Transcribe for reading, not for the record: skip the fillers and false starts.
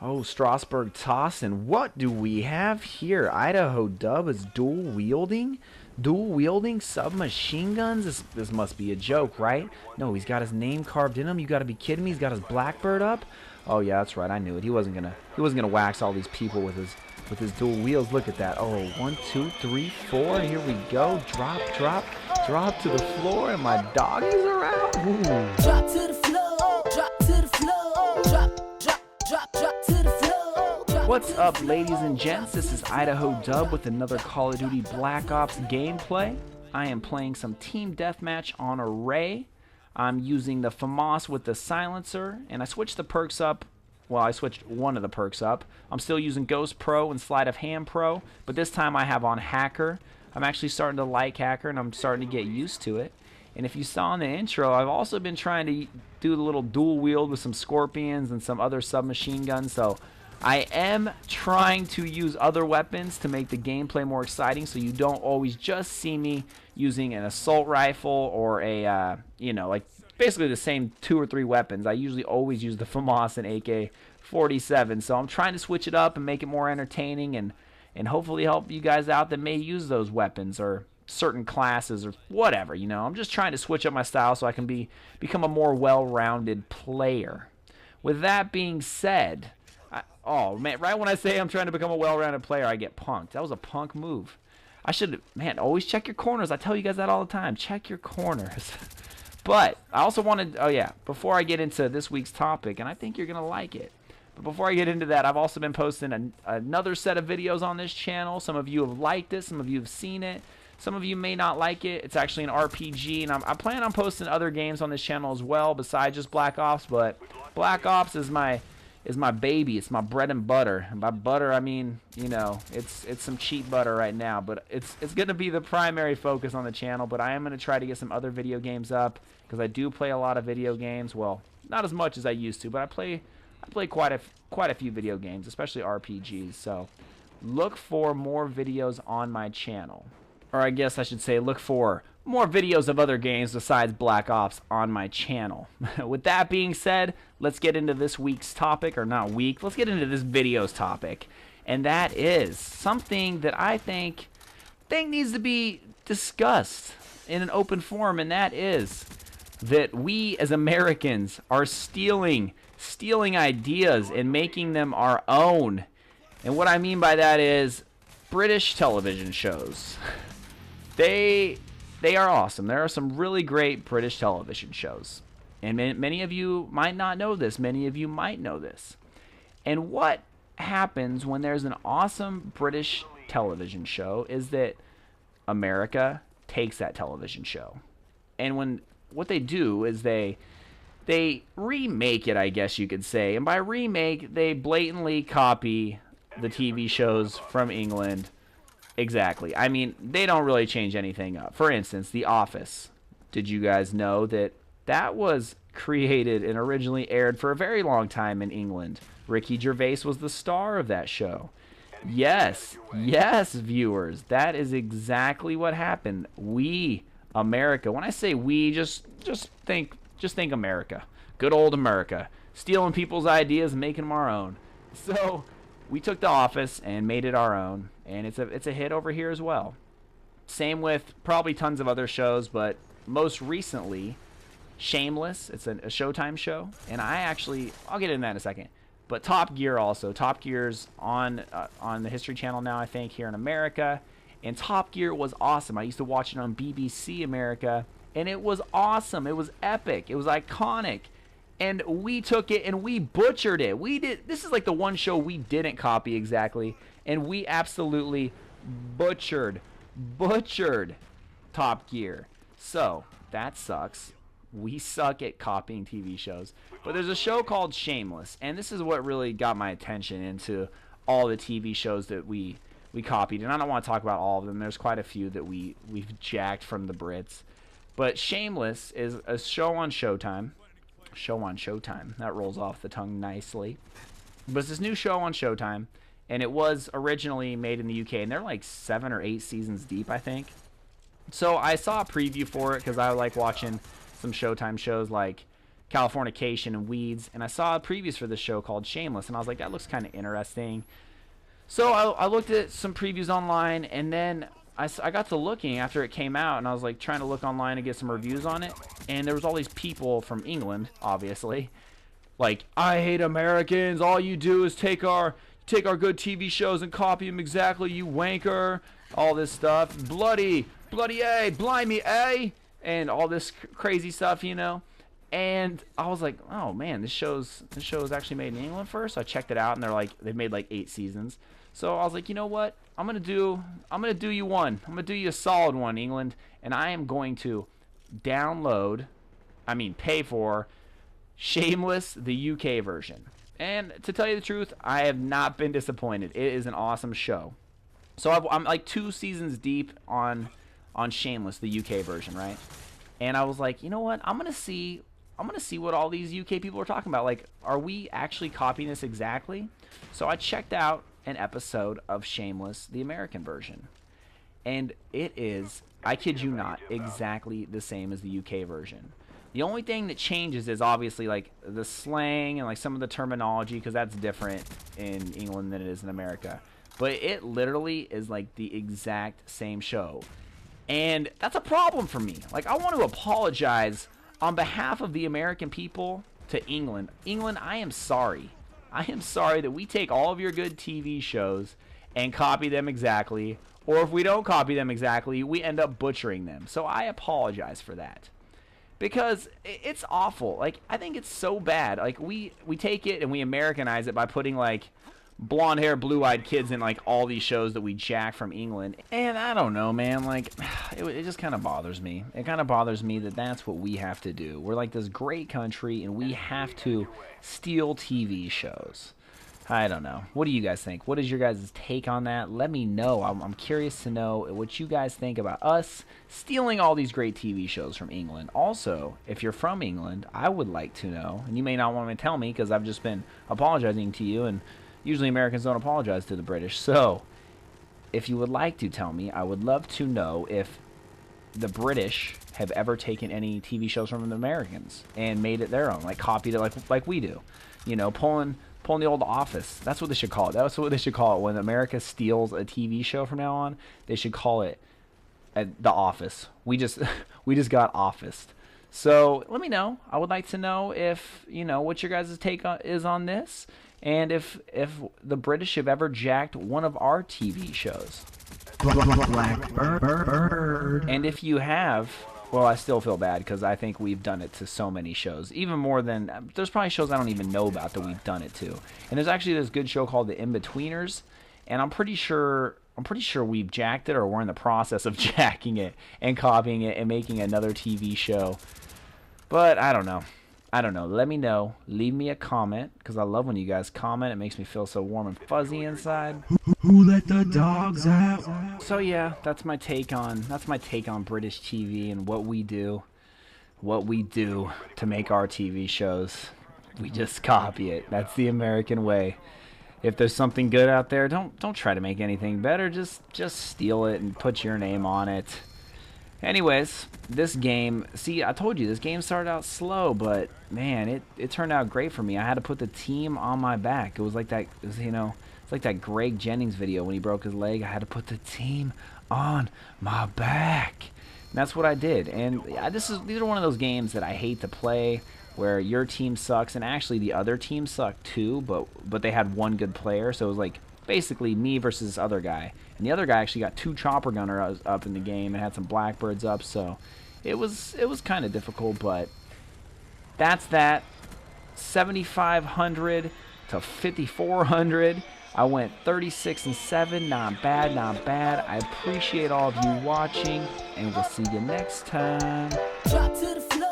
Oh, Strasbourg toss, and what do we have here? Idaho Dub is dual wielding? Dual wielding submachine guns? This must be a joke, right? No, he's got his name carved in him. You gotta be kidding me. He's got his Blackbird up. Oh yeah, that's right. I knew it. He wasn't gonna wax all these people with his dual wheels. Look at that. Oh, 1, 2, 3, 4. Here we go. Drop, drop, drop to the floor, and my doggies are out. Ooh. Drop to the floor, drop to the floor, drop, drop, drop, drop to the floor. What's up, ladies and gents? This is Idaho Dub with another Call of Duty Black Ops gameplay. I am playing some team deathmatch on Array. I'm using the FAMAS with the silencer, and I switched the perks up. Well, I switched one of the perks up. I'm still using Ghost Pro and Sleight of Hand Pro, but this time I have on Hacker. I'm actually starting to like Hacker, and I'm starting to get used to it. And if you saw in the intro, I've also been trying to do the little dual wield with some Scorpions and some other submachine guns, so I am trying to use other weapons to make the gameplay more exciting, so you don't always just see me using an assault rifle or a, like basically the same 2 or 3 weapons. I usually always use the FAMAS and AK-47, so I'm trying to switch it up and make it more entertaining and hopefully help you guys out that may use those weapons or certain classes or whatever, I'm just trying to switch up my style so I can become a more well-rounded player. With that being said, oh man, right when I say I'm trying to become a well-rounded player, I get punked. That was a punk move. I should, man, always check your corners. I tell you guys that all the time. Check your corners. But I also wanted, oh yeah, before I get into this week's topic, and I think you're going to like it, but before I get into that, I've also been posting another set of videos on this channel. Some of you have liked it. Some of you have seen it. Some of you may not like it. It's actually an RPG, and I plan on posting other games on this channel as well besides just Black Ops, but Black Ops is my baby. It's my bread and butter. And by butter, I mean, it's some cheap butter right now, but it's going to be the primary focus on the channel, but I am going to try to get some other video games up because I do play a lot of video games. Well, not as much as I used to, but I play quite a few video games, especially RPGs. So, look for more videos on my channel. Or I guess I should say look for more videos of other games besides Black Ops on my channel. With that being said, let's get into this week's topic, or not week, let's get into this video's topic. And that is something that I think needs to be discussed in an open forum, and that is that we as Americans are stealing ideas and making them our own. And what I mean by that is British television shows. They are awesome. There are some really great British television shows. And many of you might not know this. Many of you might know this. And what happens when there's an awesome British television show is that America takes that television show. And what they do is they remake it, I guess you could say. And by remake, they blatantly copy the TV shows from England. Exactly. I mean, they don't really change anything up. For instance, The Office. Did you guys know that was created and originally aired for a very long time in England? Ricky Gervais was the star of that show. Yes, viewers, that is exactly what happened. We, America. When I say we, just think America. Good old America. Stealing people's ideas and making them our own. So we took The Office and made it our own, and it's a hit over here as well. Same with probably tons of other shows, but most recently, Shameless. It's a Showtime show, and I'll get into that in a second. But Top Gear also. Top Gear's on the History Channel now, I think, here in America, and Top Gear was awesome. I used to watch it on BBC America, and it was awesome. It was epic. It was iconic. And we took it and we butchered it. This is like the one show we didn't copy exactly. And we absolutely butchered Top Gear. So, that sucks. We suck at copying TV shows. But there's a show called Shameless. And this is what really got my attention into all the TV shows that we copied. And I don't want to talk about all of them. There's quite a few that we've jacked from the Brits. But Shameless is a show on Showtime. That rolls off the tongue nicely. But it's this new show on Showtime, and it was originally made in the UK, and they're like 7 or 8 seasons deep, I think. So I saw a preview for it because I like watching some Showtime shows like Californication and Weeds, and I saw previews for this show called Shameless, and I was like, that looks kind of interesting. So I looked at some previews online, and then I got to looking after it came out, and I was like trying to look online and get some reviews on it, and there was all these people from England, obviously, like, I hate Americans, all you do is take our good TV shows and copy them exactly, you wanker, all this stuff, bloody A, blimey A, and all this crazy stuff, you know. And I was like, oh man, this show is actually made in England first. So I checked it out, and they've made like 8 seasons. So I was like, you know what? I'm gonna do you one. I'm gonna do you a solid one, England, and I am going to pay for Shameless, the UK version. And to tell you the truth, I have not been disappointed. It is an awesome show. So I'm like 2 seasons deep on Shameless, the UK version, right? And I was like, you know what? I'm gonna see what all these UK people are talking about. Like, are we actually copying this exactly? So I checked out an episode of Shameless, the American version, and it is, I kid you not, exactly the same as the UK version. The only thing that changes is obviously like the slang and like some of the terminology, because that's different in England than it is in America. But it literally is like the exact same show. And that's a problem for me. Like, I want to apologize on behalf of the American people to England. England, I am sorry. I am sorry that we take all of your good TV shows and copy them exactly. Or if we don't copy them exactly, we end up butchering them. So I apologize for that. Because it's awful. Like, I think it's so bad. Like, we take it and we Americanize it by putting, like, blonde hair, blue-eyed kids in, like, all these shows that we jack from England. And I don't know, man. Like, it just kind of bothers me. It kind of bothers me that that's what we have to do. We're, like, this great country, and we have to steal TV shows. I don't know. What do you guys think? What is your guys' take on that? Let me know. I'm curious to know what you guys think about us stealing all these great TV shows from England. Also, if you're from England, I would like to know, and you may not want to tell me because I've just been apologizing to you, and usually Americans don't apologize to the British. So, if you would like to tell me, I would love to know if the British have ever taken any TV shows from the Americans and made it their own, like copied it like we do. You know, pulling the old Office. That's what they should call it. That's what they should call it. When America steals a TV show from now on, they should call it The Office. We just got Officed. So let me know. I would like to know if, you know, what your guys' take is on this, and if the British have ever jacked one of our TV shows. Blackbird. And if you have, well, I still feel bad because I think we've done it to so many shows. Even more than, there's probably shows I don't even know about that we've done it to. And there's actually this good show called The In-Betweeners, and I'm pretty sure we've jacked it, or we're in the process of jacking it and copying it and making another TV show. But I don't know. Let me know. Leave me a comment, because I love when you guys comment. It makes me feel so warm and fuzzy inside. Who let the dogs out? So yeah, that's my take on British TV and what we do to make our TV shows. We just copy it. That's the American way. If there's something good out there, don't try to make anything better. Just steal it and put your name on it. Anyways, this game, see, I told you, this game started out slow, but man, it turned out great for me. I had to put the team on my back. It was like that, it's like that Greg Jennings video when he broke his leg. I had to put the team on my back. And that's what I did. And these are one of those games that I hate to play, where your team sucks, and actually the other team sucked too, but they had one good player, so it was like basically me versus this other guy. And the other guy actually got 2 chopper gunners up in the game and had some blackbirds up, so it was kind of difficult, but that's that. 7,500 to 5,400. I went 36-7. Not bad, not bad. I appreciate all of you watching, and we'll see you next time. Drop to the floor.